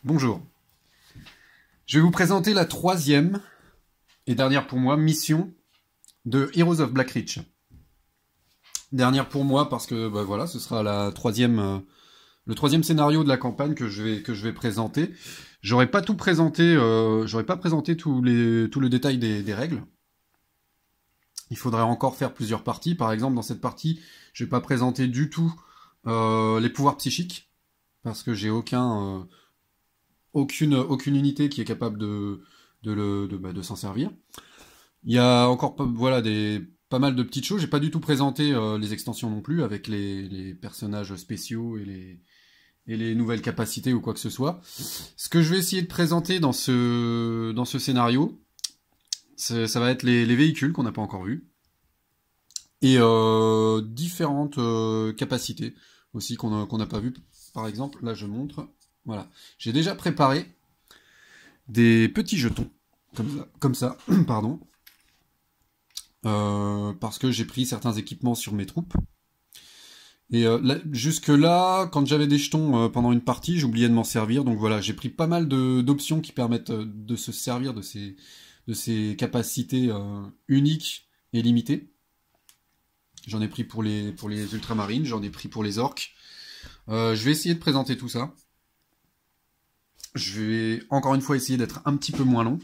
Bonjour. Je vais vous présenter la troisième et dernière pour moi mission de Heroes of Blackreach. Dernière pour moi parce que voilà, ce sera la troisième, le troisième scénario de la campagne que je vais présenter. J'aurais pas tout présenté, j'aurais pas présenté tout le détail des règles. Il faudrait encore faire plusieurs parties. Par exemple, dans cette partie, je vais pas présenter du tout les pouvoirs psychiques parce que j'ai aucune unité qui est capable de s'en servir. Il y a encore voilà, pas mal de petites choses. J'ai pas du tout présenté les extensions non plus, avec les personnages spéciaux et les nouvelles capacités ou quoi que ce soit. Ce que je vais essayer de présenter dans ce scénario, ça va être les véhicules qu'on n'a pas encore vus, et différentes capacités aussi qu'on n'a pas vues. Par exemple, là je montre, voilà. J'ai déjà préparé des petits jetons, comme ça pardon. Parce que j'ai pris certains équipements sur mes troupes. Et jusque là, quand j'avais des jetons pendant une partie, j'oubliais de m'en servir. Donc voilà, j'ai pris pas mal d'options qui permettent de se servir de ces capacités uniques et limitées. J'en ai pris pour les ultramarines, j'en ai pris pour les orques. Je vais essayer de présenter tout ça. Je vais encore une fois essayer d'être un petit peu moins long.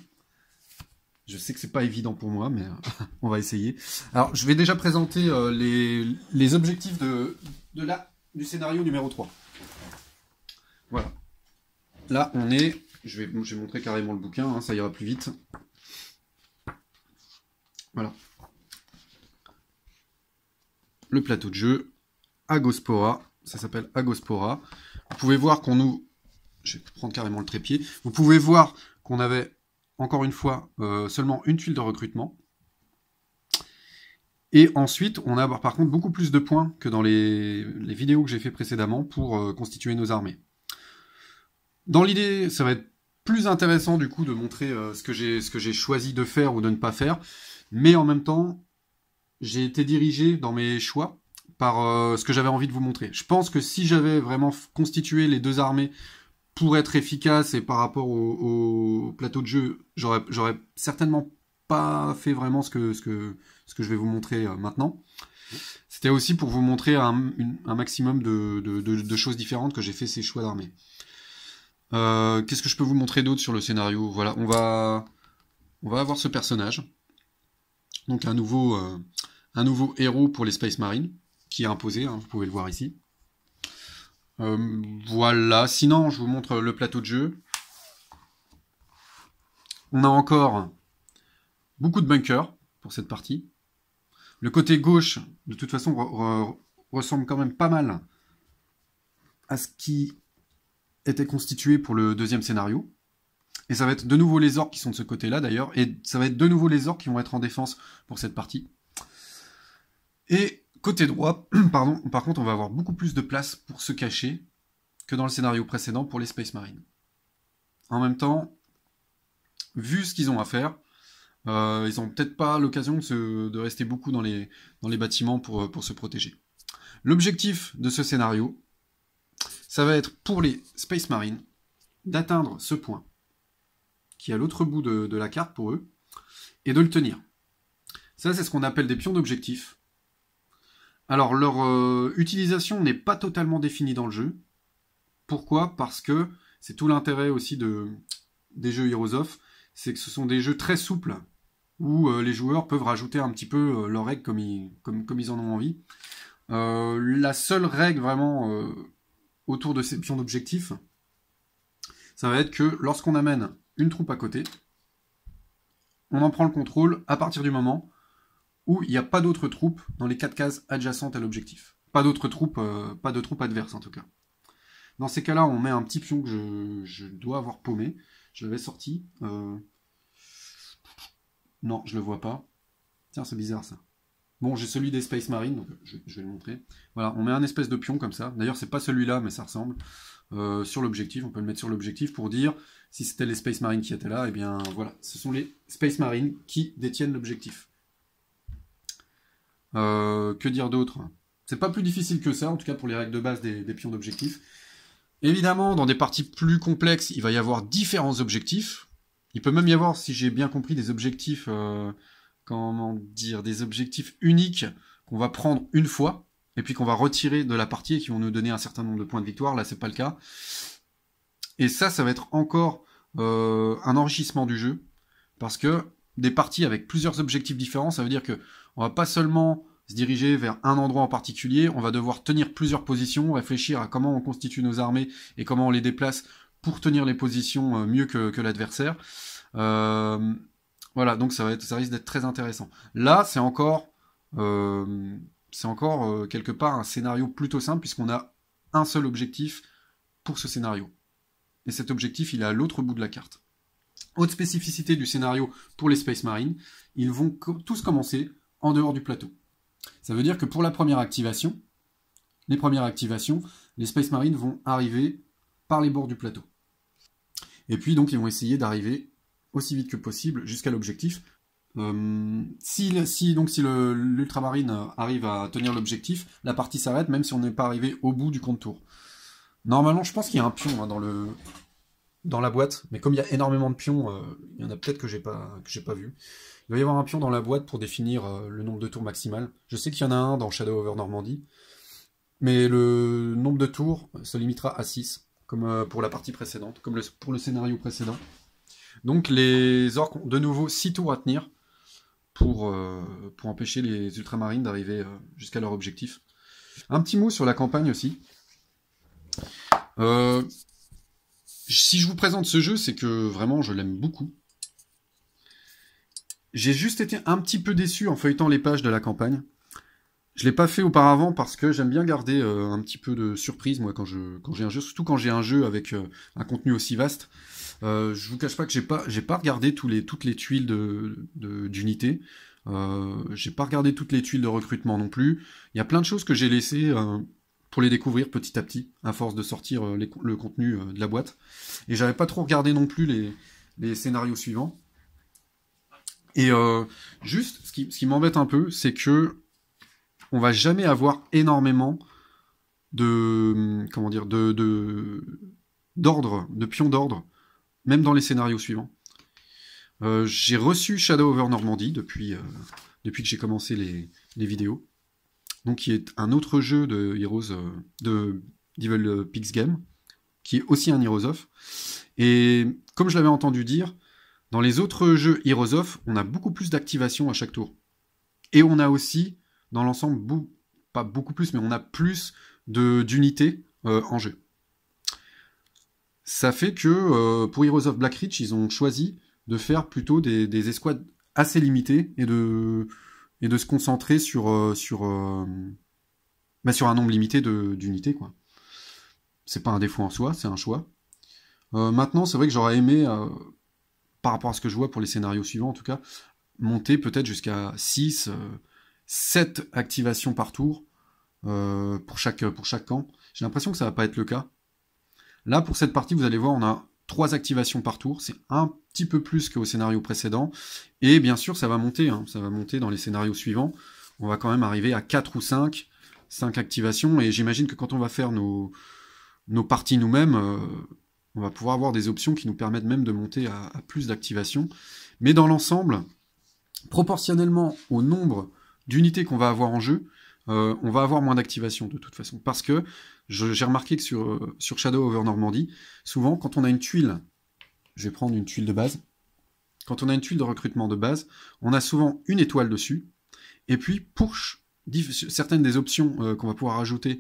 Je sais que c'est pas évident pour moi, mais on va essayer. Alors, je vais déjà présenter les objectifs du scénario numéro 3. Voilà. Là, on est... Je vais montrer carrément le bouquin, hein, ça ira plus vite. Voilà. Le plateau de jeu, Agospora. Ça s'appelle Agospora. Vous pouvez voir qu'on nous... Je vais prendre carrément le trépied. Vous pouvez voir qu'on avait... Encore une fois, seulement une tuile de recrutement. Et ensuite, on a par contre beaucoup plus de points que dans les vidéos que j'ai fait précédemment pour constituer nos armées. Dans l'idée, ça va être plus intéressant du coup de montrer ce que j'ai choisi de faire ou de ne pas faire. Mais en même temps, j'ai été dirigé dans mes choix par ce que j'avais envie de vous montrer. Je pense que si j'avais vraiment constitué les deux armées pour être efficace et par rapport au plateau de jeu, j'aurais certainement pas fait vraiment ce que je vais vous montrer maintenant. C'était aussi pour vous montrer un maximum de choses différentes que j'ai fait ces choix d'armée. Qu'est-ce que je peux vous montrer d'autre sur le scénario? Voilà, on va avoir ce personnage. Donc un nouveau héros pour les Space Marines, qui est imposé, hein, vous pouvez le voir ici. Voilà, sinon je vous montre le plateau de jeu. On a encore beaucoup de bunkers pour cette partie. Le côté gauche, de toute façon, ressemble quand même pas mal à ce qui était constitué pour le deuxième scénario. Et ça va être de nouveau les orques qui sont de ce côté-là d'ailleurs, et ça va être de nouveau les orques qui vont être en défense pour cette partie. Et côté droit, pardon, par contre, on va avoir beaucoup plus de place pour se cacher que dans le scénario précédent pour les Space Marines. En même temps, vu ce qu'ils ont à faire, ils n'ont peut-être pas l'occasion de rester beaucoup dans les bâtiments pour se protéger. L'objectif de ce scénario, ça va être pour les Space Marines d'atteindre ce point, qui est à l'autre bout de la carte pour eux, et de le tenir. Ça, c'est ce qu'on appelle des pions d'objectif. Alors, leur utilisation n'est pas totalement définie dans le jeu. Pourquoi? Parce que c'est tout l'intérêt aussi des jeux Heroes of, c'est que ce sont des jeux très souples, où les joueurs peuvent rajouter un petit peu leurs règles comme ils en ont envie. La seule règle vraiment autour de ces pions d'objectif, ça va être que lorsqu'on amène une troupe à côté, on en prend le contrôle à partir du moment où il n'y a pas d'autres troupes dans les 4 cases adjacentes à l'objectif. Pas d'autres troupes, pas de troupes adverses en tout cas. Dans ces cas-là, on met un petit pion que je dois avoir paumé. Je l'avais sorti. Non, je le vois pas. Tiens, c'est bizarre ça. Bon, j'ai celui des Space Marines, donc je vais le montrer. Voilà, on met un espèce de pion comme ça. D'ailleurs, c'est pas celui-là, mais ça ressemble. Sur l'objectif, on peut le mettre sur l'objectif pour dire si c'était les Space Marines qui étaient là, et bien voilà, ce sont les Space Marines qui détiennent l'objectif. Que dire d'autre? C'est pas plus difficile que ça, en tout cas pour les règles de base des pions d'objectif. Évidemment, dans des parties plus complexes, il va y avoir différents objectifs. Il peut même y avoir, si j'ai bien compris, des objectifs, comment dire, des objectifs uniques qu'on va prendre une fois, et puis qu'on va retirer de la partie et qui vont nous donner un certain nombre de points de victoire. Là, c'est pas le cas. Et ça va être encore un enrichissement du jeu, parce que des parties avec plusieurs objectifs différents, ça veut dire que on va pas seulement se diriger vers un endroit en particulier, on va devoir tenir plusieurs positions, réfléchir à comment on constitue nos armées et comment on les déplace pour tenir les positions mieux que l'adversaire. Voilà, donc ça risque d'être très intéressant. Là, c'est encore quelque part un scénario plutôt simple, puisqu'on a un seul objectif pour ce scénario. Et cet objectif, il est à l'autre bout de la carte. Autre spécificité du scénario pour les Space Marines, ils vont tous commencer en dehors du plateau. Ça veut dire que pour la première activation, les Space Marines vont arriver par les bords du plateau. Et puis donc ils vont essayer d'arriver aussi vite que possible jusqu'à l'objectif. Si l'Ultramarine arrive à tenir l'objectif, la partie s'arrête même si on n'est pas arrivé au bout du compte-tour. Normalement, je pense qu'il y a un pion hein, dans la boîte, mais comme il y a énormément de pions, il y en a peut-être que j'ai pas vu. Il va y avoir un pion dans la boîte pour définir le nombre de tours maximal. Je sais qu'il y en a un dans Shadow over Normandy, mais le nombre de tours se limitera à 6, comme pour la partie précédente, comme pour le scénario précédent. Donc les orques ont de nouveau 6 tours à tenir pour empêcher les ultramarines d'arriver jusqu'à leur objectif. Un petit mot sur la campagne aussi. Si je vous présente ce jeu, c'est que vraiment je l'aime beaucoup. J'ai juste été un petit peu déçu en feuilletant les pages de la campagne. Je l'ai pas fait auparavant parce que j'aime bien garder un petit peu de surprise, moi, quand j'ai un jeu, surtout quand j'ai un jeu avec un contenu aussi vaste. Je vous cache pas que j'ai pas regardé toutes les tuiles d'unité. J'ai pas regardé toutes les tuiles de recrutement non plus. Il y a plein de choses que j'ai laissées pour les découvrir petit à petit, à force de sortir le contenu de la boîte. Et j'avais pas trop regardé non plus les scénarios suivants. Et juste, ce qui m'embête un peu, c'est que on va jamais avoir énormément de pions d'ordre, même dans les scénarios suivants. J'ai reçu Shadow over Normandy depuis que j'ai commencé les vidéos, donc qui est un autre jeu de Heroes de Devil Pigs Game, qui est aussi un Heroes of. Et comme je l'avais entendu dire, dans les autres jeux Heroes of, on a beaucoup plus d'activation à chaque tour. Et on a aussi, dans l'ensemble, pas beaucoup plus, mais on a plus d'unités en jeu. Ça fait que pour Heroes of Blackreach, ils ont choisi de faire plutôt des escouades assez limitées et de se concentrer sur un nombre limité d'unités, quoi. C'est pas un défaut en soi, c'est un choix. Maintenant, c'est vrai que j'aurais aimé, par rapport à ce que je vois pour les scénarios suivants en tout cas, monter peut-être jusqu'à 6, 7 activations par tour pour chaque camp. J'ai l'impression que ça va pas être le cas. Là, pour cette partie, vous allez voir, on a 3 activations par tour. C'est un petit peu plus qu'au scénario précédent. Et bien sûr, ça va monter. Hein, ça va monter dans les scénarios suivants. On va quand même arriver à 4 ou 5 activations. Et j'imagine que quand on va faire nos parties nous-mêmes, on va pouvoir avoir des options qui nous permettent même de monter à plus d'activations. Mais dans l'ensemble, proportionnellement au nombre d'unités qu'on va avoir en jeu, on va avoir moins d'activation de toute façon. Parce que j'ai remarqué que sur Shadow over Normandy, souvent quand on a une tuile, je vais prendre une tuile de base, quand on a une tuile de recrutement de base, on a souvent une étoile dessus, et puis pour certaines des options qu'on va pouvoir ajouter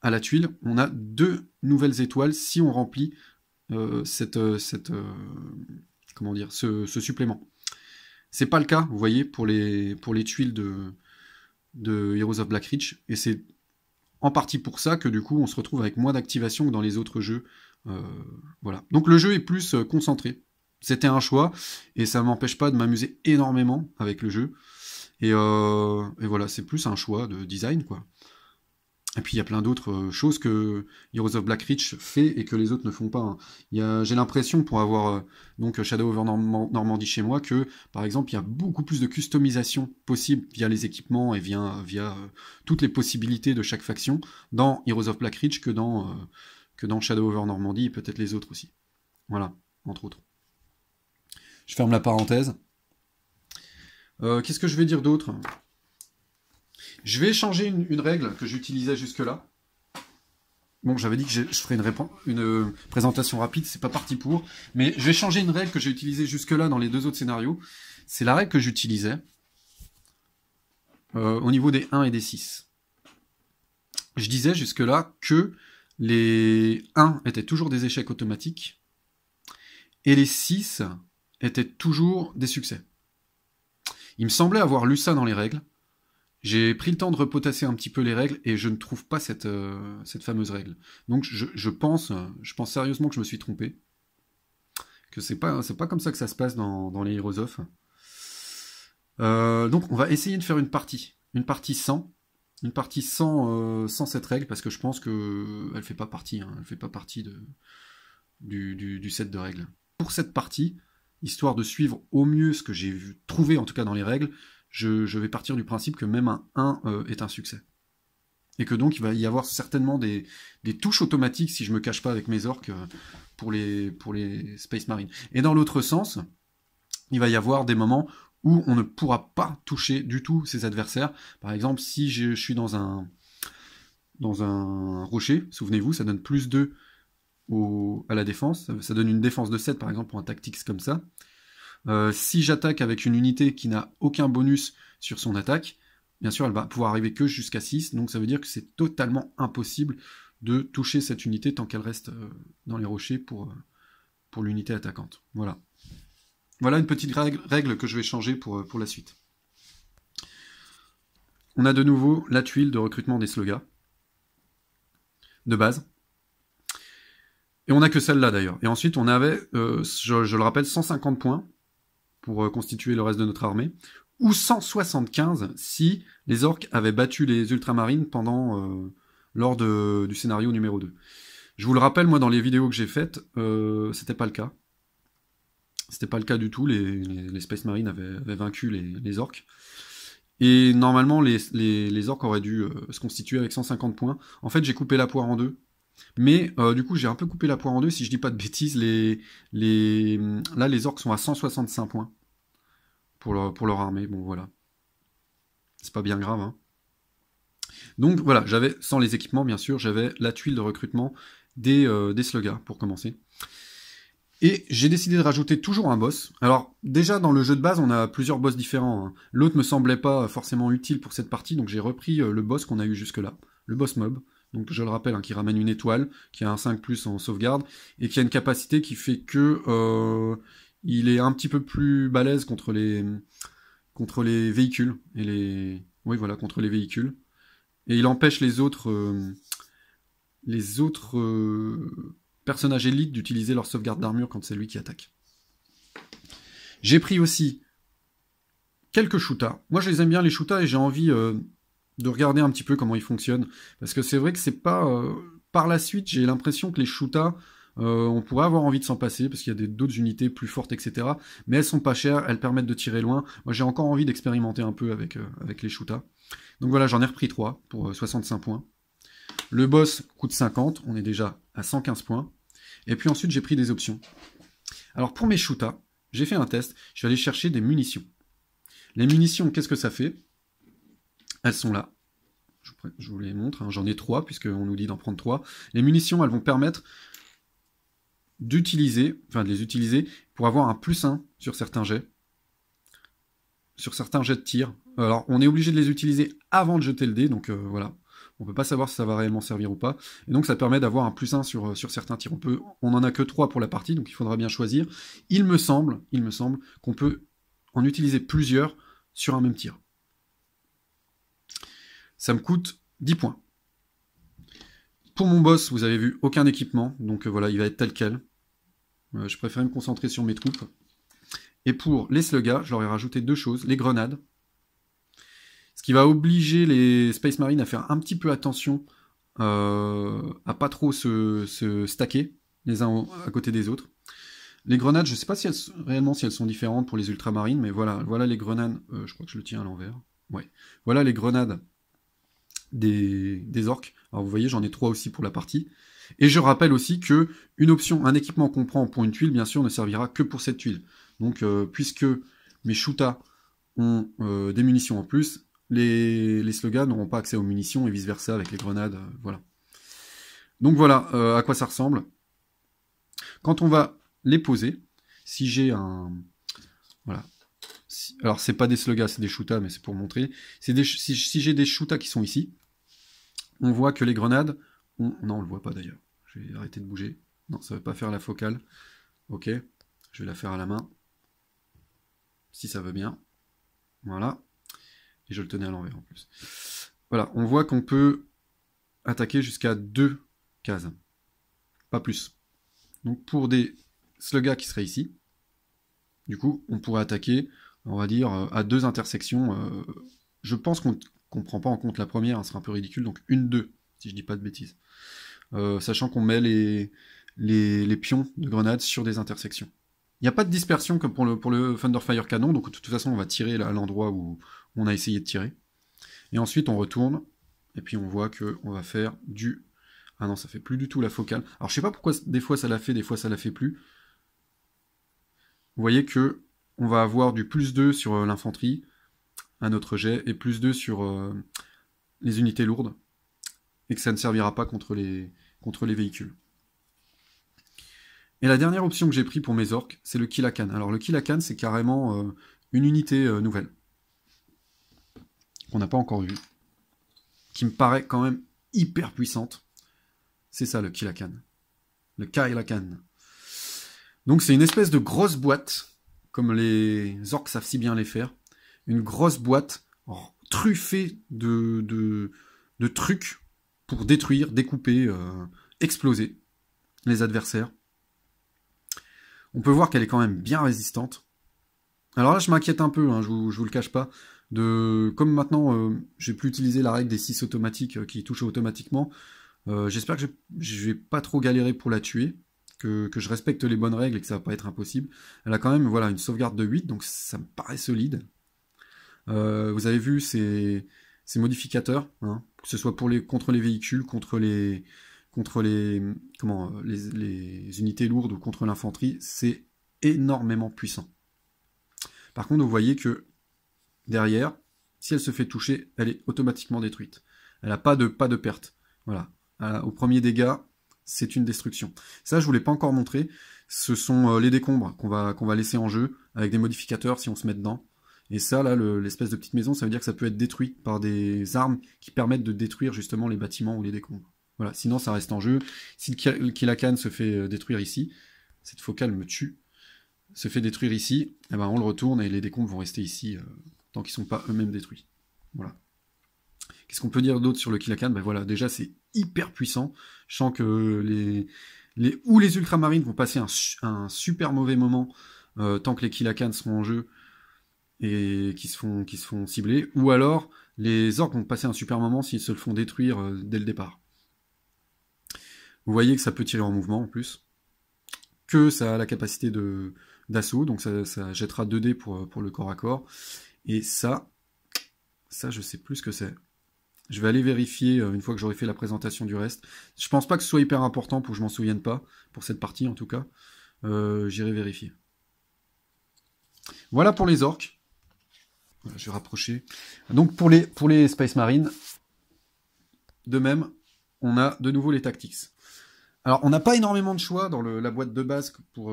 à la tuile, on a 2 nouvelles étoiles si on remplit ce supplément. C'est pas le cas, vous voyez, pour les tuiles de Heroes of Blackreach, et c'est en partie pour ça que du coup on se retrouve avec moins d'activation que dans les autres jeux. Voilà. Donc le jeu est plus concentré. C'était un choix, et ça m'empêche pas de m'amuser énormément avec le jeu. Et voilà, c'est plus un choix de design, quoi. Et puis il y a plein d'autres choses que Heroes of Blackreach fait et que les autres ne font pas. Hein. J'ai l'impression, pour avoir donc Shadow over Normandy chez moi, que par exemple il y a beaucoup plus de customisation possible via les équipements et via toutes les possibilités de chaque faction dans Heroes of Blackreach que dans que dans Shadow over Normandy, et peut-être les autres aussi. Voilà, entre autres. Je ferme la parenthèse. Qu'est-ce que je vais dire d'autre? Je vais changer une règle que j'utilisais jusque-là. Bon, j'avais dit que je ferais une présentation rapide, c'est pas parti pour. Mais je vais changer une règle que j'ai utilisée jusque-là dans les deux autres scénarios. C'est la règle que j'utilisais au niveau des 1 et des 6. Je disais jusque-là que les 1 étaient toujours des échecs automatiques et les 6 étaient toujours des succès. Il me semblait avoir lu ça dans les règles. J'ai pris le temps de repotasser un petit peu les règles et je ne trouve pas cette fameuse règle. Donc je pense sérieusement que je me suis trompé. Que c'est pas comme ça que ça se passe dans les Heroes of. Donc on va essayer de faire une partie sans cette règle parce que je pense que elle fait pas partie, hein, elle fait pas partie du set de règles. Pour cette partie, histoire de suivre au mieux ce que j'ai trouvé en tout cas dans les règles, je vais partir du principe que même un 1 est un succès. Et que donc il va y avoir certainement des touches automatiques si je me cache pas avec mes orques pour les Space Marines. Et dans l'autre sens, il va y avoir des moments où on ne pourra pas toucher du tout ses adversaires. Par exemple, si je suis dans un rocher, souvenez-vous, ça donne plus 2 à la défense, ça donne une défense de 7 par exemple pour un tactics comme ça. Si j'attaque avec une unité qui n'a aucun bonus sur son attaque, bien sûr elle va pouvoir arriver que jusqu'à 6, donc ça veut dire que c'est totalement impossible de toucher cette unité tant qu'elle reste dans les rochers pour l'unité attaquante. Voilà. Voilà une petite règle que je vais changer pour la suite. On a de nouveau la tuile de recrutement des slogas de base. Et on n'a que celle-là d'ailleurs. Et ensuite, on avait, je le rappelle, 150 points pour constituer le reste de notre armée, ou 175 si les orques avaient battu les ultramarines lors du scénario numéro 2. Je vous le rappelle, moi, dans les vidéos que j'ai faites, c'était pas le cas. C'était pas le cas du tout. Les Space Marines avaient vaincu les orques. Et normalement, les orques auraient dû se constituer avec 150 points. En fait, j'ai coupé la poire en deux. Mais du coup, j'ai un peu coupé la poire en deux. Si je dis pas de bêtises, là, les orques sont à 165 points pour leur armée. Bon, voilà. C'est pas bien grave, hein. Donc, voilà, j'avais, sans les équipements, bien sûr, j'avais la tuile de recrutement des slogas, pour commencer. Et j'ai décidé de rajouter toujours un boss. Alors, déjà, dans le jeu de base, on a plusieurs boss différents, hein. L'autre me semblait pas forcément utile pour cette partie, donc j'ai repris le boss qu'on a eu jusque-là. Le boss mob. Donc je le rappelle, hein, qui ramène une étoile, qui a un 5+ en sauvegarde, et qui a une capacité qui fait que il est un petit peu plus balèze contre les véhicules. Oui, voilà, contre les véhicules. Et il empêche les autres personnages élites d'utiliser leur sauvegarde d'armure quand c'est lui qui attaque. J'ai pris aussi quelques shootas. Moi je les aime bien les shootas et j'ai envie de regarder un petit peu comment ils fonctionnent. Parce que c'est vrai que c'est pas... par la suite, j'ai l'impression que les shootas, on pourrait avoir envie de s'en passer, parce qu'il y a d'autres unités plus fortes, etc. Mais elles sont pas chères, elles permettent de tirer loin. Moi j'ai encore envie d'expérimenter un peu avec les shootas. Donc voilà, j'en ai repris 3 pour 65 points. Le boss coûte 50, on est déjà à 115 points. Et puis ensuite j'ai pris des options. Alors pour mes shootas, j'ai fait un test, je vais aller chercher des munitions. Les munitions, qu'est-ce que ça fait? Elles sont là. Je vous les montre, hein. J'en ai 3, puisqu'on nous dit d'en prendre 3. Les munitions, elles vont permettre de les utiliser pour avoir un +1 sur certains jets. Sur certains jets de tir. Alors, on est obligé de les utiliser avant de jeter le dé, donc voilà. On peut pas savoir si ça va réellement servir ou pas. Et donc, ça permet d'avoir un +1 sur certains tirs. On en a que 3 pour la partie, donc il faudra bien choisir. Il me semble qu'on peut en utiliser plusieurs sur un même tir. Ça me coûte 10 points. Pour mon boss, vous avez vu, aucun équipement, donc voilà, il va être tel quel. Je préfère me concentrer sur mes troupes. Et pour les slugas, je leur ai rajouté 2 choses, les grenades. Ce qui va obliger les Space Marines à faire un petit peu attention à pas trop se stacker les uns à côté des autres. Les grenades, je ne sais pas réellement si elles sont différentes pour les ultramarines, mais voilà les grenades, je crois que je le tiens à l'envers. Ouais. Voilà les grenades des orques. Alors vous voyez, j'en ai 3 aussi pour la partie. Et je rappelle aussi que une option, un équipement qu'on prend pour une tuile, bien sûr, ne servira que pour cette tuile. Donc, puisque mes shootas ont des munitions en plus, les slugas n'auront pas accès aux munitions et vice-versa avec les grenades, voilà. Donc voilà à quoi ça ressemble. Quand on va les poser, si j'ai un... Voilà. Alors, c'est pas des slugas, c'est des shootas, mais c'est pour montrer. Si j'ai des shootas qui sont ici, on voit que les grenades... Non, on le voit pas d'ailleurs. Je vais arrêter de bouger. Non, ça ne veut pas faire la focale. Ok, je vais la faire à la main. Si ça veut bien. Voilà. Et je le tenais à l'envers en plus. Voilà, on voit qu'on peut attaquer jusqu'à 2 cases. Pas plus. Donc pour des slugas qui seraient ici, du coup, on pourrait attaquer, on va dire, à 2 intersections. Je pense qu'on ne prend pas en compte la première, hein, ce serait un peu ridicule, donc 1-2, si je dis pas de bêtises. Sachant qu'on met les pions de grenades sur des intersections. Il n'y a pas de dispersion comme pour le Thunderfire Canon, donc de toute façon on va tirer à l'endroit où on a essayé de tirer. Et ensuite on retourne, et puis on voit qu'on va faire du... Ah non, ça fait plus du tout la focale. Alors je sais pas pourquoi des fois ça la fait, des fois ça la fait plus. Vous voyez que on va avoir du +2 sur l'infanterie, un autre jet, et +2 sur les unités lourdes, et que ça ne servira pas contre les véhicules. Et la dernière option que j'ai pris pour mes orques, c'est le Kill-A-Can. Alors le Kill-A-Can, c'est carrément une unité nouvelle, qu'on n'a pas encore vue, qui me paraît quand même hyper puissante. C'est ça le Kill-A-Can. Le Kill-A-Can. Donc c'est une espèce de grosse boîte, comme les orques savent si bien les faire. Une grosse boîte truffée de trucs pour détruire, découper, exploser les adversaires. On peut voir qu'elle est quand même bien résistante. Alors là, je m'inquiète un peu, hein, je vous le cache pas. Comme maintenant, j'ai plus utilisé la règle des 6 automatiques qui touchent automatiquement, j'espère que je vais pas trop galérer pour la tuer, que je respecte les bonnes règles et que ça va pas être impossible. Elle a quand même voilà, une sauvegarde de 8, donc ça me paraît solide. Vous avez vu ces modificateurs, hein, que ce soit contre les véhicules, contre les unités lourdes ou contre l'infanterie, c'est énormément puissant. Par contre, vous voyez que derrière, si elle se fait toucher, elle est automatiquement détruite. Elle n'a pas de perte. Voilà. Au premier dégât, c'est une destruction. Ça, je vous l'ai pas encore montré. Ce sont les décombres qu'on va laisser en jeu avec des modificateurs si on se met dedans. Et ça, là, l'espèce de petite maison, ça veut dire que ça peut être détruit par des armes qui permettent de détruire justement les bâtiments ou les décombres. Voilà, sinon ça reste en jeu. Si le Kill-A-Can se fait détruire ici, cette focale me tue, se fait détruire ici, et ben on le retourne et les décombres vont rester ici tant qu'ils ne sont pas eux-mêmes détruits. Voilà. Qu'est-ce qu'on peut dire d'autre sur le Kill-A-Can? Ben voilà, déjà c'est hyper puissant. Je sens que les ultramarines vont passer un super mauvais moment tant que les Kill-A-Can seront en jeu et qui se font cibler, ou alors les orques vont passer un super moment s'ils se le font détruire dès le départ. Vous voyez que ça peut tirer en mouvement en plus, que ça a la capacité d'assaut, donc ça jettera 2 dés pour le corps à corps, et ça je sais plus ce que c'est. Je vais aller vérifier une fois que j'aurai fait la présentation du reste. Je pense pas que ce soit hyper important pour que je m'en souvienne pas, pour cette partie en tout cas. J'irai vérifier. Voilà pour les orques. Voilà, je vais rapprocher. Donc pour les Space Marines, de même, on a de nouveau les Tactics. Alors on n'a pas énormément de choix dans la boîte de base pour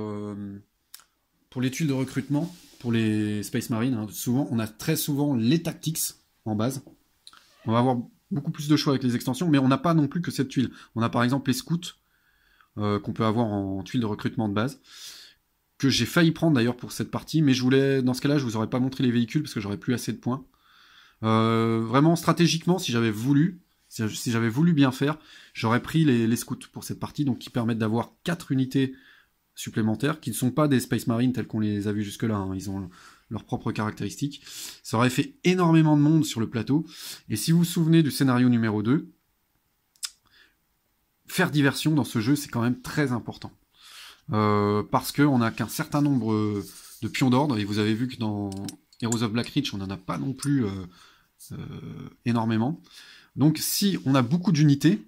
les tuiles de recrutement, pour les Space Marines. Hein. Souvent, on a très souvent les Tactics en base. On va avoir beaucoup plus de choix avec les extensions, mais on n'a pas non plus que cette tuile. On a par exemple les Scouts, qu'on peut avoir en tuile de recrutement de base, que j'ai failli prendre d'ailleurs pour cette partie, mais dans ce cas-là, je vous aurais pas montré les véhicules parce que j'aurais plus assez de points. Vraiment, stratégiquement, si j'avais voulu bien faire, j'aurais pris les Scouts pour cette partie, donc qui permettent d'avoir 4 unités supplémentaires, qui ne sont pas des Space Marines tels qu'on les a vus jusque-là, hein. Ils ont leurs propres caractéristiques. Ça aurait fait énormément de monde sur le plateau, et si vous vous souvenez du scénario numéro 2, faire diversion dans ce jeu, c'est quand même très important. Parce qu'on n'a qu'un certain nombre de pions d'ordre, et vous avez vu que dans Heroes of Blackreach, on n'en a pas non plus énormément. Donc si on a beaucoup d'unités,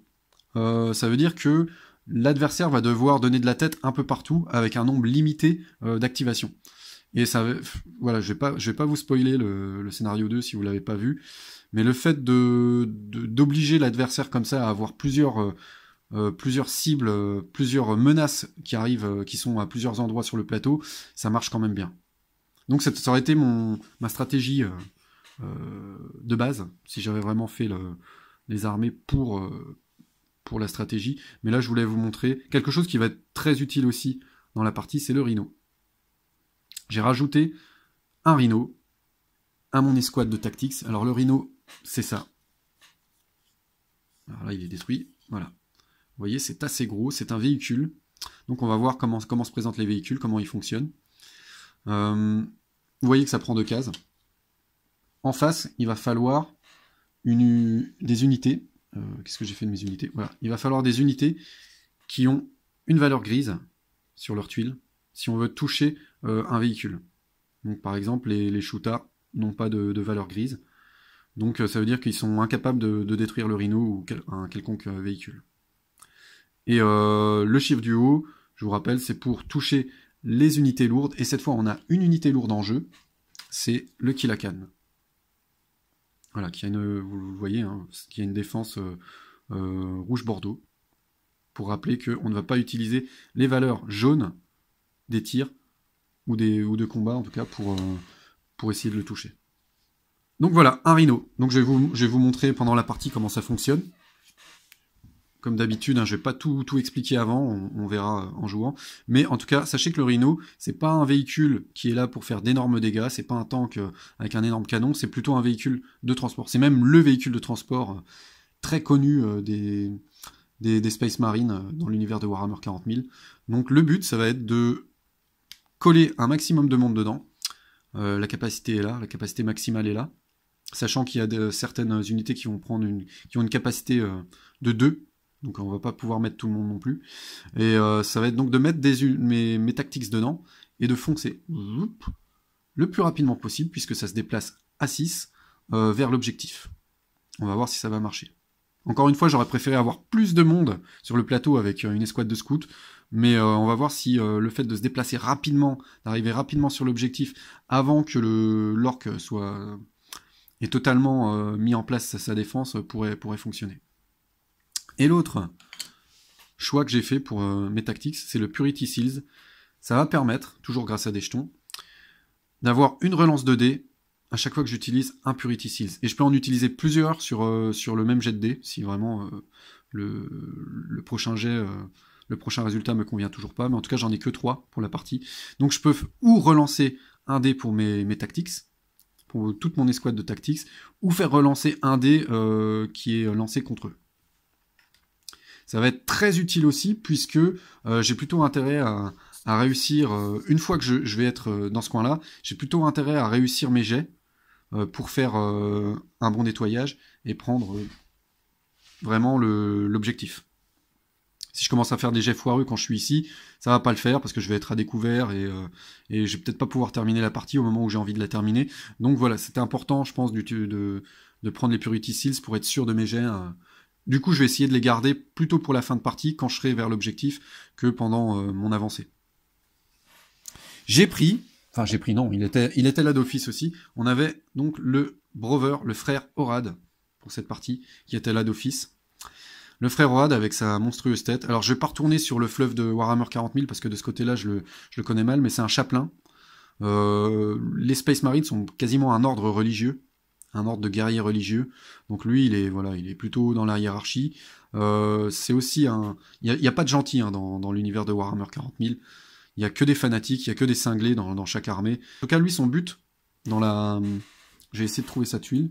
ça veut dire que l'adversaire va devoir donner de la tête un peu partout avec un nombre limité d'activation. Et ça, voilà, je vais pas vous spoiler le scénario 2 si vous l'avez pas vu, mais le fait d'obliger l'adversaire comme ça à avoir plusieurs cibles, plusieurs menaces qui arrivent, qui sont à plusieurs endroits sur le plateau, ça marche quand même bien. Donc ça aurait été ma stratégie de base, si j'avais vraiment fait les armées pour la stratégie. Mais là, je voulais vous montrer quelque chose qui va être très utile aussi dans la partie, c'est le rhino. J'ai rajouté un rhino à mon escouade de tactics. Alors le rhino, c'est ça. Alors là, il est détruit. Voilà. Vous voyez, c'est assez gros, c'est un véhicule. Donc on va voir comment se présentent les véhicules, comment ils fonctionnent. Vous voyez que ça prend 2 cases. En face, il va falloir des unités. Qu'est-ce que j'ai fait de mes unités? Voilà. Il va falloir des unités qui ont une valeur grise sur leur tuile, si on veut toucher un véhicule. Donc par exemple, les Shuta n'ont pas de valeur grise. Donc ça veut dire qu'ils sont incapables de détruire le rhino ou un quelconque véhicule. Et le chiffre du haut, je vous rappelle, c'est pour toucher les unités lourdes. Et cette fois, on a une unité lourde en jeu, c'est le Kilakan. Voilà, qui a vous le voyez, hein, qui a une défense rouge-bordeaux. Pour rappeler qu'on ne va pas utiliser les valeurs jaunes des tirs ou de combat, en tout cas, pour essayer de le toucher. Donc voilà, un rhino. Donc je vais vous montrer pendant la partie comment ça fonctionne. Comme d'habitude, hein, je vais pas tout expliquer avant, on verra en jouant. Mais en tout cas, sachez que le rhino, c'est pas un véhicule qui est là pour faire d'énormes dégâts, c'est pas un tank avec un énorme canon, c'est plutôt un véhicule de transport. C'est même le véhicule de transport très connu des Space Marines dans l'univers de Warhammer 40 000. Donc le but, ça va être de coller un maximum de monde dedans. La capacité est là, la capacité maximale est là. Sachant qu'il y a certaines unités qui ont une capacité de 2. Donc on va pas pouvoir mettre tout le monde non plus. Et ça va être donc de mettre mes tactics dedans et de foncer le plus rapidement possible, puisque ça se déplace à 6 vers l'objectif. On va voir si ça va marcher. Encore une fois, j'aurais préféré avoir plus de monde sur le plateau avec une escouade de scouts, mais on va voir si le fait de se déplacer rapidement, d'arriver rapidement sur l'objectif avant que l'orque ait totalement mis en place sa défense pourrait fonctionner. Et l'autre choix que j'ai fait pour mes tactics, c'est le Purity Seals. Ça va permettre, toujours grâce à des jetons, d'avoir une relance de dés à chaque fois que j'utilise un Purity Seals. Et je peux en utiliser plusieurs sur le même jet de dés, si vraiment le prochain jet, le prochain résultat me convient toujours pas. Mais en tout cas, j'en ai que 3 pour la partie. Donc je peux ou relancer un dé pour mes tactics, pour toute mon escouade de tactics, ou faire relancer un dé qui est lancé contre eux. Ça va être très utile aussi, puisque j'ai plutôt intérêt à réussir, une fois que je vais être dans ce coin-là, j'ai plutôt intérêt à réussir mes jets pour faire un bon nettoyage et prendre vraiment l'objectif. Si je commence à faire des jets foireux quand je suis ici, ça va pas le faire, parce que je vais être à découvert et je vais peut-être pas pouvoir terminer la partie au moment où j'ai envie de la terminer. Donc voilà, c'était important, je pense, de prendre les Purity Seals pour être sûr de mes jets. Du coup, je vais essayer de les garder plutôt pour la fin de partie, quand je serai vers l'objectif, que pendant mon avancée. Non, il était là d'office aussi. On avait donc le Brover, le frère Orad, pour cette partie, qui était là d'office. Le frère Orad avec sa monstrueuse tête. Alors, je vais pas retourner sur le fleuve de Warhammer 40 000, parce que de ce côté-là, je le connais mal, mais c'est un chapelain. Les Space Marines sont quasiment un ordre religieux. Un ordre de guerriers religieux. Donc lui, il est plutôt dans la hiérarchie. C'est aussi il n'y a pas de gentils dans l'univers de Warhammer 40 000. Il n'y a que des fanatiques, il n'y a que des cinglés dans chaque armée. En tout cas, lui, son but, j'ai essayé de trouver sa tuile.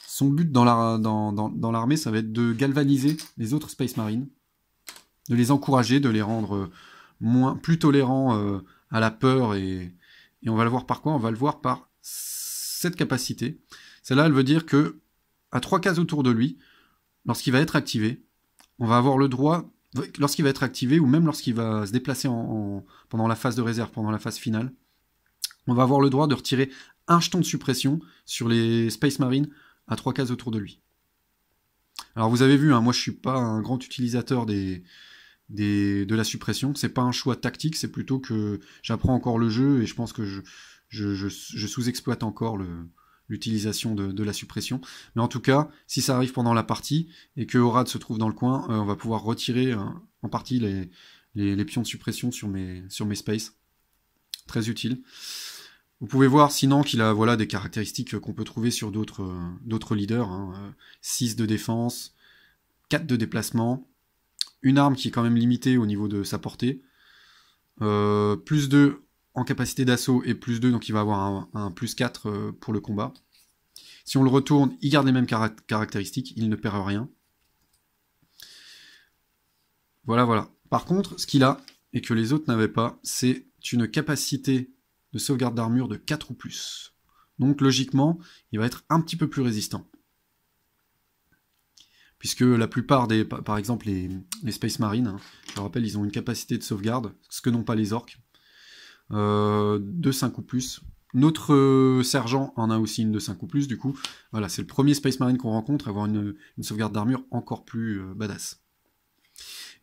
Son but dans l'armée, ça va être de galvaniser les autres Space Marines, de les encourager, de les rendre plus tolérants à la peur, et on va le voir par quoi? On va le voir par cette capacité. Celle-là, elle veut dire que à 3 cases autour de lui, lorsqu'il va être activé, on va avoir le droit, lorsqu'il va être activé, ou même lorsqu'il va se déplacer pendant la phase de réserve, pendant la phase finale, on va avoir le droit de retirer un jeton de suppression sur les Space Marines à 3 cases autour de lui. Alors vous avez vu, hein, moi je suis pas un grand utilisateur des de la suppression. C'est pas un choix tactique, c'est plutôt que j'apprends encore le jeu et je pense que je sous-exploite encore l'utilisation de la suppression. Mais en tout cas, si ça arrive pendant la partie et que Orad se trouve dans le coin, on va pouvoir retirer en partie les pions de suppression sur mes spaces. Très utile. Vous pouvez voir sinon qu'il a voilà, des caractéristiques qu'on peut trouver sur d'autres leaders. 6 de défense, 4 de déplacement, une arme qui est quand même limitée au niveau de sa portée, plus 2 en capacité d'assaut et plus 2, donc il va avoir un plus 4 pour le combat. Si on le retourne, il garde les mêmes caractéristiques, il ne perd rien. Voilà, voilà. Par contre, ce qu'il a, et que les autres n'avaient pas, c'est une capacité de sauvegarde d'armure de 4 ou plus. Donc logiquement, il va être un petit peu plus résistant. Puisque la plupart des, par exemple les Space Marines, je le rappelle, ils ont une capacité de sauvegarde, ce que n'ont pas les orques, de 5 ou plus. Notre sergent en a aussi une de 5 ou plus, du coup, voilà, c'est le premier Space Marine qu'on rencontre, avoir une sauvegarde d'armure encore plus badass.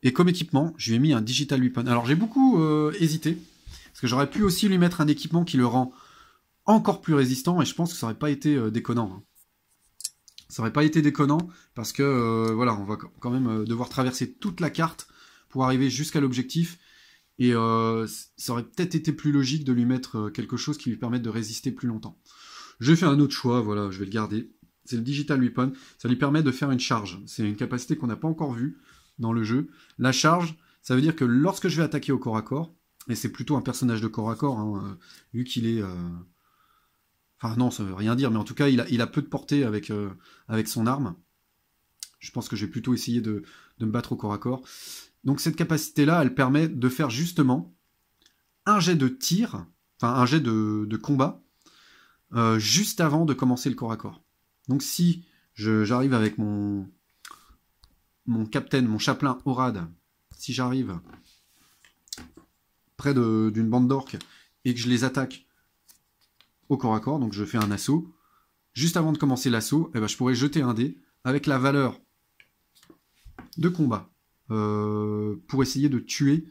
Et comme équipement, je lui ai mis un Digital Weapon. Alors j'ai beaucoup hésité, parce que j'aurais pu aussi lui mettre un équipement qui le rend encore plus résistant, et je pense que ça aurait pas été déconnant. Ça aurait pas été déconnant, parce que voilà, on va quand même devoir traverser toute la carte pour arriver jusqu'à l'objectif, et ça aurait peut-être été plus logique de lui mettre quelque chose qui lui permette de résister plus longtemps. J'ai fait un autre choix, voilà, je vais le garder. C'est le Digital Weapon, ça lui permet de faire une charge. C'est une capacité qu'on n'a pas encore vue dans le jeu. La charge, ça veut dire que lorsque je vais attaquer au corps à corps, et c'est plutôt un personnage de corps à corps, hein, vu qu'il est... Enfin non, ça veut rien dire, mais en tout cas, il a peu de portée avec son arme. Je pense que je vais plutôt essayer de me battre au corps à corps. Donc cette capacité-là, elle permet de faire justement un jet de tir, enfin un jet de combat, juste avant de commencer le corps à corps. Donc si j'arrive avec mon capitaine, mon chapelain Orad, si j'arrive près d'une bande d'orques et que je les attaque au corps à corps, donc je fais un assaut, juste avant de commencer l'assaut, eh ben, je pourrais jeter un dé avec la valeur de combat pour essayer de tuer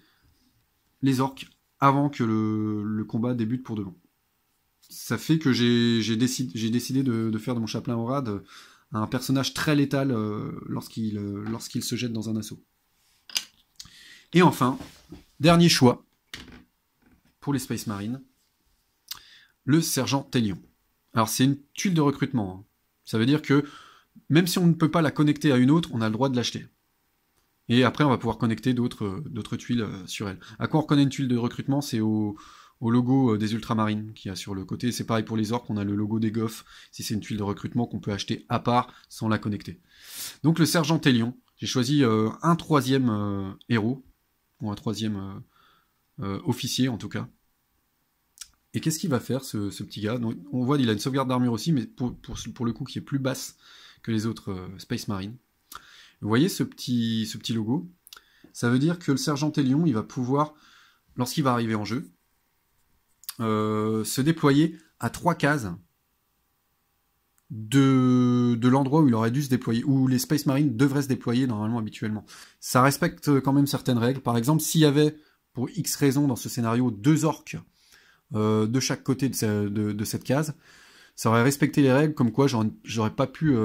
les orques avant que le combat débute pour de bon. Ça fait que j'ai décidé de faire de mon chapelain Orad un personnage très létal lorsqu'il se jette dans un assaut. Et enfin, dernier choix pour les Space Marines, le sergent Telion. Alors c'est une tuile de recrutement. Hein. Ça veut dire que même si on ne peut pas la connecter à une autre, on a le droit de l'acheter. Et après on va pouvoir connecter d'autres tuiles sur elle. À quoi on reconnaît une tuile de recrutement? C'est au logo des ultramarines qu'il y a sur le côté. C'est pareil pour les orques, on a le logo des goffs, si c'est une tuile de recrutement qu'on peut acheter à part sans la connecter. Donc le sergent Telion, j'ai choisi un troisième héros, ou un troisième officier en tout cas. Et qu'est-ce qu'il va faire ce petit gars? Donc, on voit qu'il a une sauvegarde d'armure aussi, mais pour le coup qui est plus basse que les autres Space Marines. Vous voyez ce petit logo? Ça veut dire que le sergent Telion, il va pouvoir, lorsqu'il va arriver en jeu, se déployer à 3 cases de l'endroit où il aurait dû se déployer, où les Space Marines devraient se déployer normalement habituellement. Ça respecte quand même certaines règles. Par exemple, s'il y avait, pour X raisons dans ce scénario, 2 orques de chaque côté de cette case, ça aurait respecté les règles, comme quoi j'aurais pas pu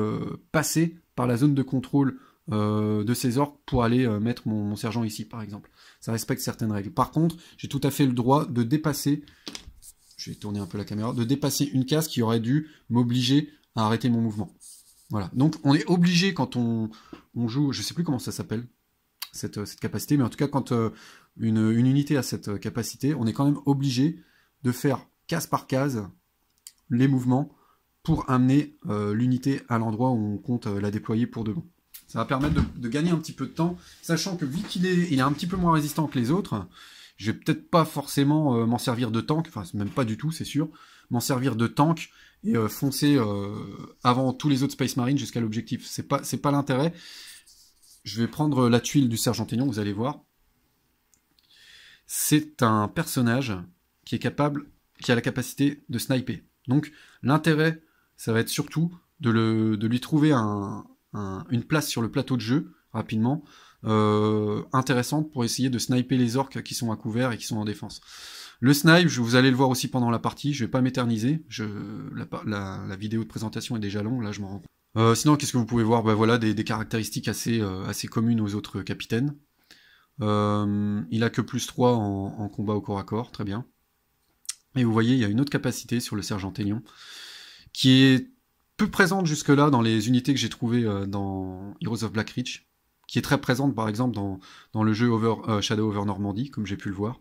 passer par la zone de contrôle de ces orques pour aller mettre mon sergent ici, par exemple. Ça respecte certaines règles. Par contre, j'ai tout à fait le droit de dépasser, je vais tourner un peu la caméra, de dépasser une case qui aurait dû m'obliger à arrêter mon mouvement. Voilà. Donc on est obligé quand on joue, je sais plus comment ça s'appelle, cette capacité, mais en tout cas quand une unité a cette capacité, on est quand même obligé de faire case par case les mouvements pour amener l'unité à l'endroit où on compte la déployer pour de bon. Ça va permettre de gagner un petit peu de temps, sachant que vu qu'il est un petit peu moins résistant que les autres, je vais peut-être pas forcément m'en servir de tank, enfin même pas du tout c'est sûr, m'en servir de tank et foncer avant tous les autres Space Marines jusqu'à l'objectif. C'est pas l'intérêt. Je vais prendre la tuile du sergent Telion, vous allez voir. C'est un personnage qui a la capacité de sniper. Donc l'intérêt, ça va être surtout de lui trouver une place sur le plateau de jeu, rapidement, intéressante pour essayer de sniper les orques qui sont à couvert et qui sont en défense. Le snipe, vous allez le voir aussi pendant la partie, je vais pas m'éterniser, la vidéo de présentation est déjà longue, là je m'en rends compte. Sinon, qu'est-ce que vous pouvez voir? Voilà, des caractéristiques assez communes aux autres capitaines. Il a que plus 3 en combat au corps à corps, très bien. Et vous voyez, il y a une autre capacité sur le sergent Ailion, qui est peu présente jusque-là dans les unités que j'ai trouvées dans Heroes of Black Reach, qui est très présente par exemple dans le jeu Shadow over Normandy, comme j'ai pu le voir.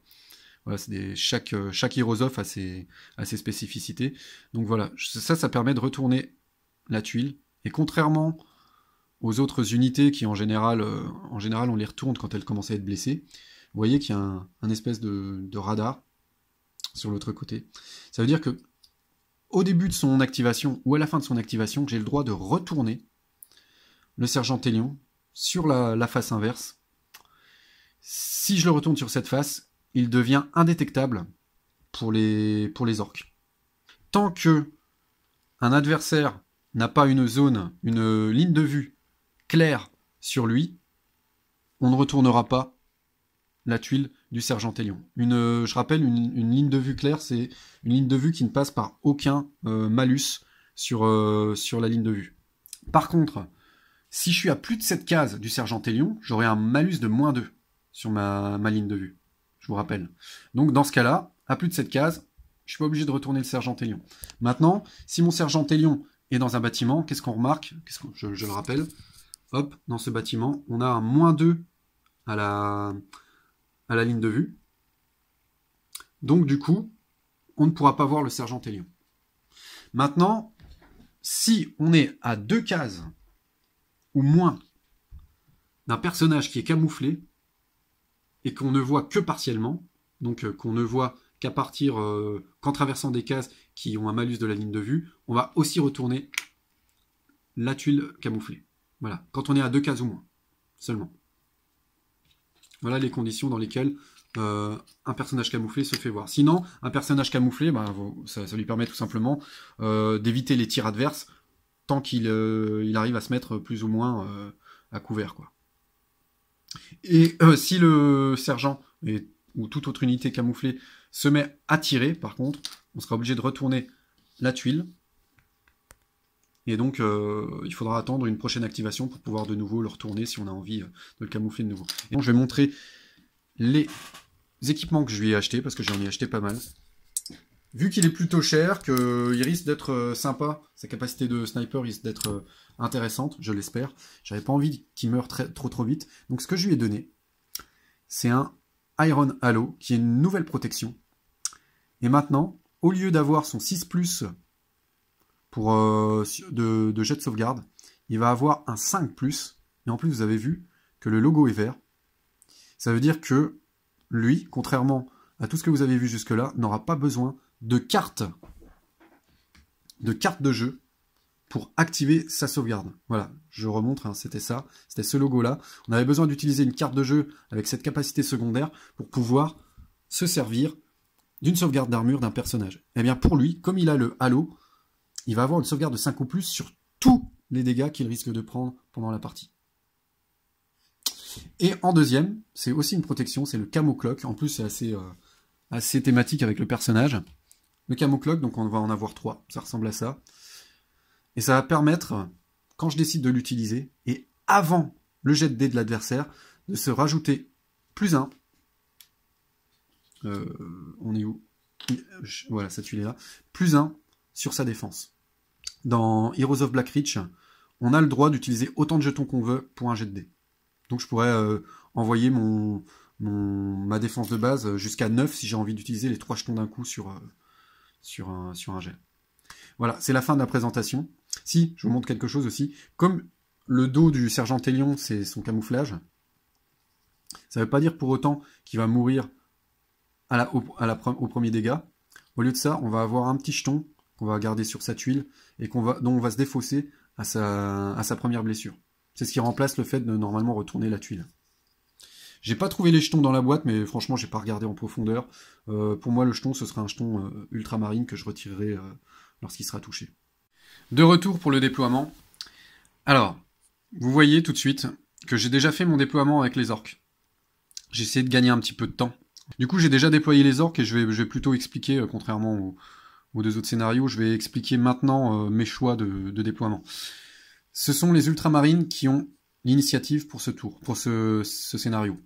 Voilà, chaque Heroes of a ses spécificités. Donc voilà, ça permet de retourner la tuile. Et contrairement aux autres unités qui en général on les retourne quand elles commencent à être blessées, vous voyez qu'il y a un espèce de radar sur l'autre côté. Ça veut dire que au début de son activation ou à la fin de son activation, j'ai le droit de retourner le sergent Ailion sur la face inverse. Si je le retourne sur cette face, il devient indétectable pour les orques. Tant que un adversaire n'a pas une ligne de vue claire sur lui, on ne retournera pas la tuile du sergent Ailion. Je rappelle, une ligne de vue claire, c'est une ligne de vue qui ne passe par aucun malus sur la ligne de vue. Par contre, si je suis à plus de cette case du sergent Ailion, j'aurai un malus de -2 sur ma ligne de vue. Je vous rappelle. Donc dans ce cas-là, à plus de cette case, je suis pas obligé de retourner le sergent Ailion. Maintenant, si mon sergent Ailion est dans un bâtiment, qu'est-ce qu'on remarque? Je le rappelle. Hop, dans ce bâtiment, on a un -2 à la ligne de vue. Donc du coup, on ne pourra pas voir le sergent Ailion. Maintenant, si on est à 2 cases ou moins d'un personnage qui est camouflé et qu'on ne voit que partiellement, donc qu'on ne voit qu'à partir qu'en traversant des cases qui ont un malus de la ligne de vue, on va aussi retourner la tuile camouflée. Voilà, quand on est à 2 cases ou moins, seulement. Voilà les conditions dans lesquelles un personnage camouflé se fait voir. Sinon, un personnage camouflé, ça lui permet tout simplement d'éviter les tirs adverses tant qu'il arrive à se mettre plus ou moins à couvert, quoi. Et si le sergent ou toute autre unité camouflée se met à tirer, par contre, on sera obligé de retourner la tuile. Et donc, il faudra attendre une prochaine activation pour pouvoir de nouveau le retourner si on a envie de le camoufler de nouveau. Et donc, je vais montrer les équipements que je lui ai achetés, parce que j'en ai acheté pas mal. Vu qu'il est plutôt cher, qu'il risque d'être sympa, sa capacité de sniper risque d'être intéressante, je l'espère. J'avais pas envie qu'il meure trop vite. Donc ce que je lui ai donné, c'est un Iron Halo, qui est une nouvelle protection. Et maintenant, au lieu d'avoir son 6+, pour de jet de sauvegarde, il va avoir un 5+, et en plus vous avez vu que le logo est vert. Ça veut dire que lui, contrairement à tout ce que vous avez vu jusque-là, n'aura pas besoin de carte de jeu pour activer sa sauvegarde. Voilà, je remontre, hein, c'était ça, c'était ce logo-là. On avait besoin d'utiliser une carte de jeu avec cette capacité secondaire pour pouvoir se servir d'une sauvegarde d'armure d'un personnage. Et bien pour lui, comme il a le Halo, il va avoir une sauvegarde de 5 ou plus sur tous les dégâts qu'il risque de prendre pendant la partie. Et en deuxième, c'est aussi une protection, c'est le Camo Cloak. En plus, c'est assez thématique avec le personnage. Le Camo Cloak, donc on va en avoir 3, ça ressemble à ça. Et ça va permettre, quand je décide de l'utiliser, et avant le jet de dés de l'adversaire, de se rajouter +1. On est où? Voilà, cette tuile est là. +1 sur sa défense. Dans Heroes of Black Reach, on a le droit d'utiliser autant de jetons qu'on veut pour un jet de dés. Donc je pourrais envoyer ma défense de base jusqu'à 9 si j'ai envie d'utiliser les 3 jetons d'un coup sur un jet. Voilà, c'est la fin de la présentation. Si, je vous montre quelque chose aussi. Comme le dos du sergent Ailion, c'est son camouflage, ça ne veut pas dire pour autant qu'il va mourir au premier dégât. Au lieu de ça, on va avoir un petit jeton qu'on va garder sur sa tuile et dont on va se défausser à sa première blessure. C'est ce qui remplace le fait de normalement retourner la tuile. J'ai pas trouvé les jetons dans la boîte, mais franchement, j'ai pas regardé en profondeur. Pour moi, le jeton, ce sera un jeton ultramarine que je retirerai lorsqu'il sera touché. De retour pour le déploiement. Alors, vous voyez tout de suite que j'ai déjà fait mon déploiement avec les orques. J'ai essayé de gagner un petit peu de temps. Du coup, j'ai déjà déployé les orques et je vais plutôt expliquer, contrairement aux deux autres scénarios, je vais expliquer maintenant mes choix de déploiement. Ce sont les ultramarines qui ont l'initiative pour ce tour, pour ce scénario,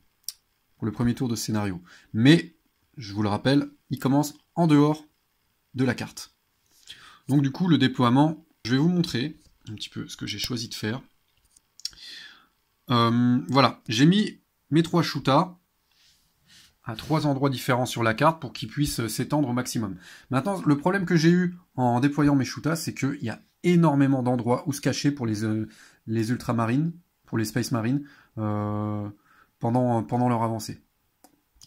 pour le premier tour de ce scénario. Mais, je vous le rappelle, il commence en dehors de la carte. Donc du coup, le déploiement, je vais vous montrer un petit peu ce que j'ai choisi de faire. Voilà, j'ai mis mes 3 shootas à 3 endroits différents sur la carte pour qu'ils puissent s'étendre au maximum. Maintenant, le problème que j'ai eu en déployant mes shootas, c'est qu'il y a énormément d'endroits où se cacher pour les ultramarines, pour les space marines, pendant leur avancée.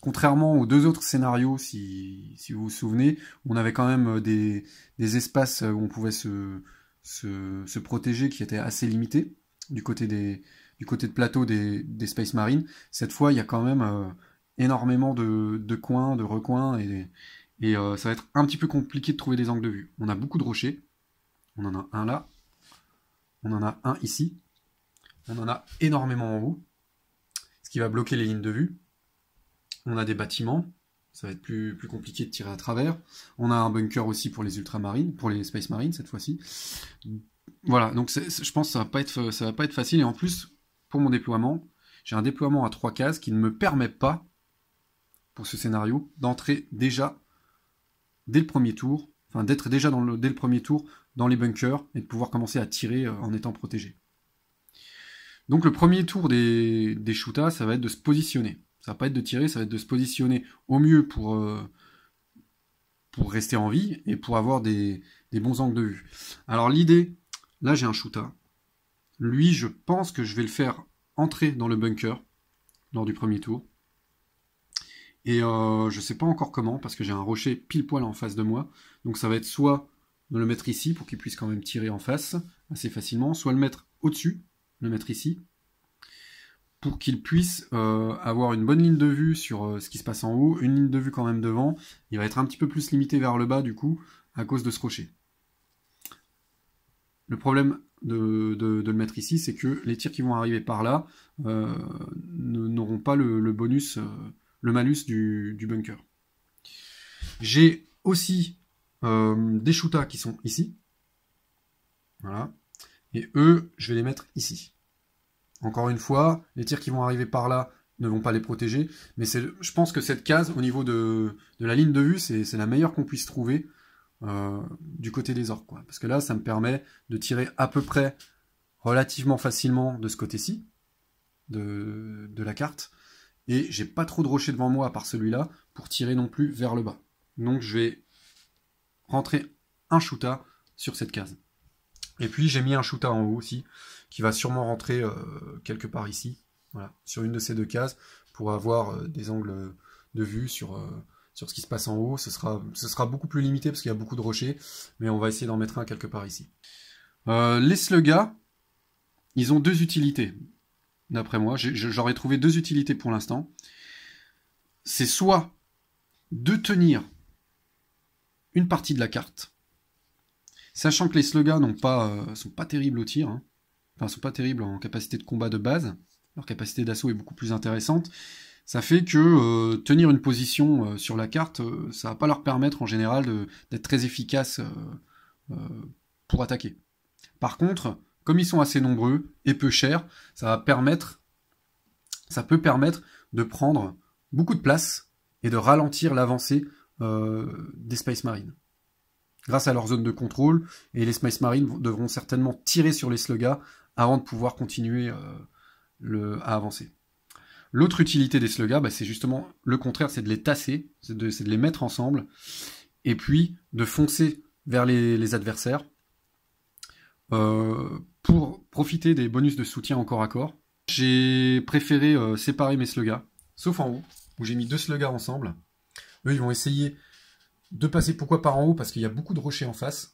Contrairement aux deux autres scénarios, si vous vous souvenez, on avait quand même des espaces où on pouvait se protéger qui étaient assez limités du côté de plateau des Space Marines. Cette fois, il y a quand même énormément de coins, de recoins, et ça va être un petit peu compliqué de trouver des angles de vue. On a beaucoup de rochers, on en a un là, on en a un ici, on en a énormément en haut, ce qui va bloquer les lignes de vue. On a des bâtiments, ça va être plus compliqué de tirer à travers. On a un bunker aussi pour les ultramarines, pour les Space Marines cette fois-ci. Voilà, donc je pense que ça va pas être facile. Et en plus, pour mon déploiement, j'ai un déploiement à 3 cases qui ne me permet pas, pour ce scénario, d'entrer déjà dès le premier tour, enfin d'être déjà dès le premier tour dans les bunkers et de pouvoir commencer à tirer en étant protégé. Donc le premier tour des shootas, ça va être de se positionner. Ça va pas être de tirer, ça va être de se positionner au mieux pour rester en vie et pour avoir des bons angles de vue. Alors l'idée, là j'ai un shooter. Lui, je pense que je vais le faire entrer dans le bunker lors du premier tour. Et je sais pas encore comment, parce que j'ai un rocher pile poil en face de moi. Donc ça va être soit de le mettre ici, pour qu'il puisse quand même tirer en face assez facilement, soit le mettre au-dessus, le mettre ici, pour qu'il puisse avoir une bonne ligne de vue sur ce qui se passe en haut, une ligne de vue quand même devant. Il va être un petit peu plus limité vers le bas du coup, à cause de ce rocher. Le problème de le mettre ici, c'est que les tirs qui vont arriver par là n'auront pas le bonus, le malus du bunker. J'ai aussi des shootas qui sont ici. Voilà. Et eux, je vais les mettre ici. Encore une fois, les tirs qui vont arriver par là ne vont pas les protéger, mais je pense que cette case, au niveau de la ligne de vue, c'est la meilleure qu'on puisse trouver du côté des orques, quoi. Parce que là, ça me permet de tirer à peu près relativement facilement de ce côté-ci, de la carte, et j'ai pas trop de rochers devant moi à part celui-là, pour tirer non plus vers le bas. Donc je vais rentrer un shooter sur cette case. Et puis j'ai mis un shooter en haut aussi, qui va sûrement rentrer quelque part ici, voilà, sur une de ces 2 cases, pour avoir des angles de vue sur ce qui se passe en haut. Ce sera beaucoup plus limité parce qu'il y a beaucoup de rochers, mais on va essayer d'en mettre un quelque part ici. Les slugas, ils ont 2 utilités, d'après moi. J'aurais trouvé 2 utilités pour l'instant. C'est soit de tenir une partie de la carte, sachant que les slugas sont pas terribles au tir, hein. Enfin, sont pas terribles en capacité de combat de base, leur capacité d'assaut est beaucoup plus intéressante. Ça fait que tenir une position sur la carte, ça va pas leur permettre en général d'être très efficaces pour attaquer. Par contre, comme ils sont assez nombreux et peu chers, ça peut permettre de prendre beaucoup de place et de ralentir l'avancée des Space Marines. Grâce à leur zone de contrôle, et les Space Marines devront certainement tirer sur les slugas avant de pouvoir continuer à avancer. L'autre utilité des slugas, c'est justement le contraire, c'est de les tasser, c'est de les mettre ensemble, et puis de foncer vers les adversaires pour profiter des bonus de soutien en corps à corps. J'ai préféré séparer mes slugas, sauf en haut, où j'ai mis 2 slugas ensemble. Eux, ils vont essayer de passer pourquoi par en haut, parce qu'il y a beaucoup de rochers en face.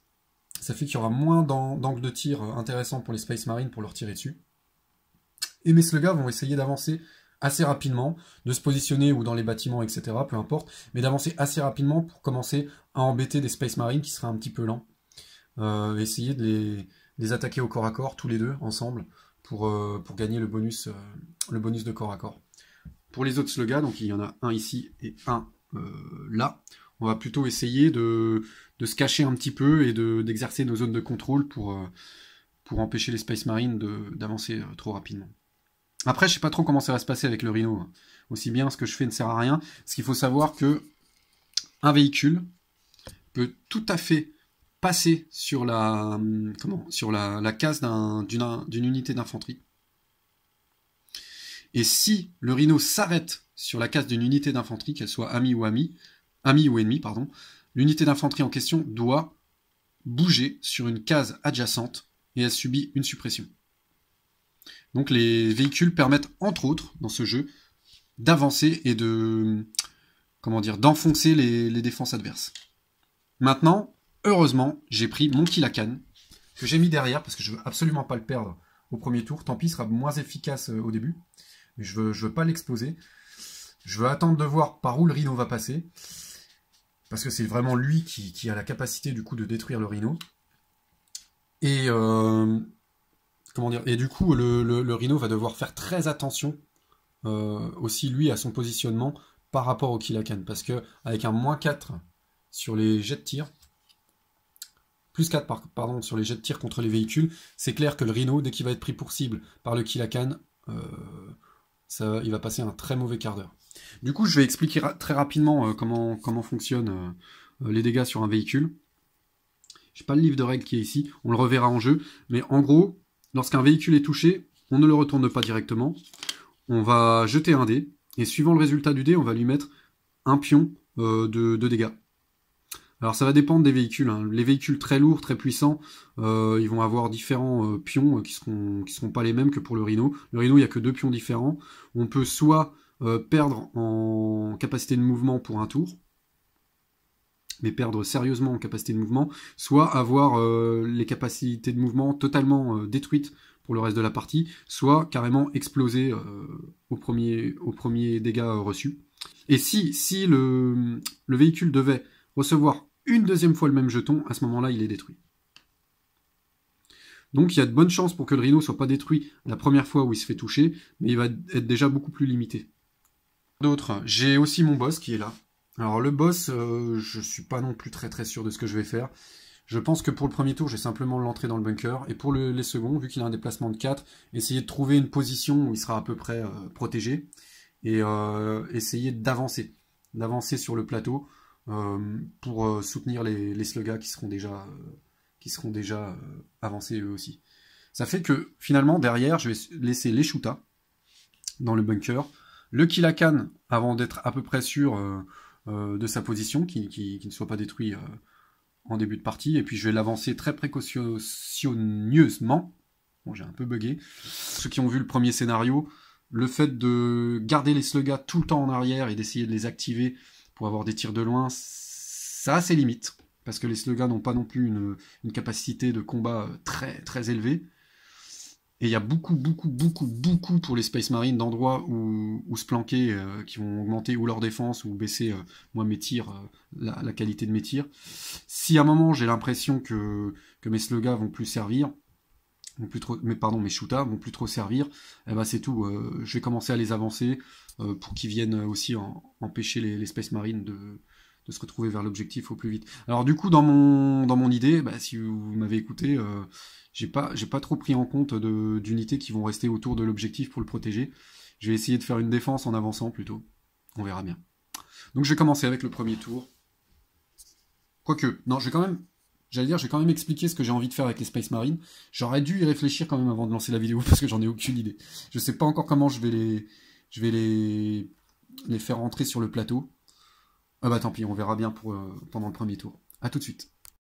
Ça fait qu'il y aura moins d'angles de tir intéressants pour les Space Marines pour leur tirer dessus. Et mes slugas vont essayer d'avancer assez rapidement, de se positionner ou dans les bâtiments, etc., peu importe, mais d'avancer assez rapidement pour commencer à embêter des Space Marines qui seraient un petit peu lents. Essayer de les attaquer au corps à corps, tous les deux, ensemble, pour gagner le bonus de corps à corps. Pour les autres slugs, donc il y en a un ici et un là, on va plutôt essayer de se cacher un petit peu et d'exercer nos zones de contrôle pour empêcher les Space Marines d'avancer trop rapidement. Après, je sais pas trop comment ça va se passer avec le Rhino. Aussi bien, ce que je fais ne sert à rien. Parce qu'il faut savoir que un véhicule peut tout à fait passer sur la case d'une unité d'infanterie. Et si le Rhino s'arrête sur la case d'une unité d'infanterie, qu'elle soit ami ou ennemi, pardon, l'unité d'infanterie en question doit bouger sur une case adjacente et elle subit une suppression. Donc les véhicules permettent, entre autres, dans ce jeu, d'avancer et d'enfoncer les défenses adverses. Maintenant, heureusement, j'ai pris mon kill à canne, que j'ai mis derrière, parce que je veux absolument pas le perdre au premier tour. Tant pis, il sera moins efficace au début, mais je veux pas l'exploser. Je veux attendre de voir par où le Rhino va passer, parce que c'est vraiment lui qui a la capacité du coup de détruire le Rhino. Et et du coup, le Rhino va devoir faire très attention aussi lui à son positionnement par rapport au kill à canne, parce que avec un -4 sur les jets de tir, plus 4 pardon, sur les jets de tir contre les véhicules, c'est clair que le Rhino, dès qu'il va être pris pour cible par le kill à canne, il va passer un très mauvais quart d'heure. Du coup, je vais expliquer très rapidement comment fonctionnent les dégâts sur un véhicule. J'ai pas le livre de règles qui est ici, on le reverra en jeu, mais en gros, lorsqu'un véhicule est touché, on ne le retourne pas directement, on va jeter un dé, et suivant le résultat du dé, on va lui mettre un pion de dégâts. Alors ça va dépendre des véhicules, hein. Les véhicules très lourds, très puissants, ils vont avoir différents pions qui seront pas les mêmes que pour le Rhino. Le Rhino, il n'y a que 2 pions différents. On peut soit perdre en capacité de mouvement pour un tour, mais perdre sérieusement en capacité de mouvement, soit avoir les capacités de mouvement totalement détruites pour le reste de la partie, soit carrément exploser au premier dégât reçu. Et si le véhicule devait recevoir une deuxième fois le même jeton, à ce moment-là, il est détruit. Donc il y a de bonnes chances pour que le Rhino soit pas détruit la première fois où il se fait toucher, mais il va être déjà beaucoup plus limité. D'autres, j'ai aussi mon boss qui est là. Alors le boss, je suis pas non plus très sûr de ce que je vais faire. Je pense que pour le premier tour, j'ai simplement l'entrée dans le bunker. Et pour les seconds, vu qu'il a un déplacement de 4, essayer de trouver une position où il sera à peu près protégé. Et essayer d'avancer sur le plateau pour soutenir les slugs qui seront déjà avancés eux aussi. Ça fait que finalement, derrière, je vais laisser les shootas dans le bunker. Le kill à canne avant d'être à peu près sûr de sa position, qui ne soit pas détruit en début de partie, et puis je vais l'avancer très précautionneusement. Bon, j'ai un peu bugué. Ceux qui ont vu le premier scénario, le fait de garder les slugs tout le temps en arrière et d'essayer de les activer pour avoir des tirs de loin, ça a ses limites, parce que les slugs n'ont pas non plus une capacité de combat très élevée. Et il y a beaucoup pour les Space Marines d'endroits où se planquer qui vont augmenter ou leur défense ou baisser moi mes tirs, la qualité de mes tirs. Si à un moment j'ai l'impression que mes slugs vont plus servir, mes shootas vont plus trop servir, eh ben c'est tout. Je vais commencer à les avancer pour qu'ils viennent aussi empêcher les Space Marines de se retrouver vers l'objectif au plus vite. Alors du coup, dans mon idée, si vous m'avez écouté, j'ai pas trop pris en compte d'unités qui vont rester autour de l'objectif pour le protéger. Je vais essayer de faire une défense en avançant plutôt. On verra bien. Donc je vais commencer avec le premier tour. Quoique, non, j'ai quand même expliqué ce que j'ai envie de faire avec les Space Marines. J'aurais dû y réfléchir quand même avant de lancer la vidéo, parce que j'en ai aucune idée. Je sais pas encore comment je vais les faire rentrer sur le plateau. Ah bah tant pis, on verra bien pendant le premier tour. A tout de suite.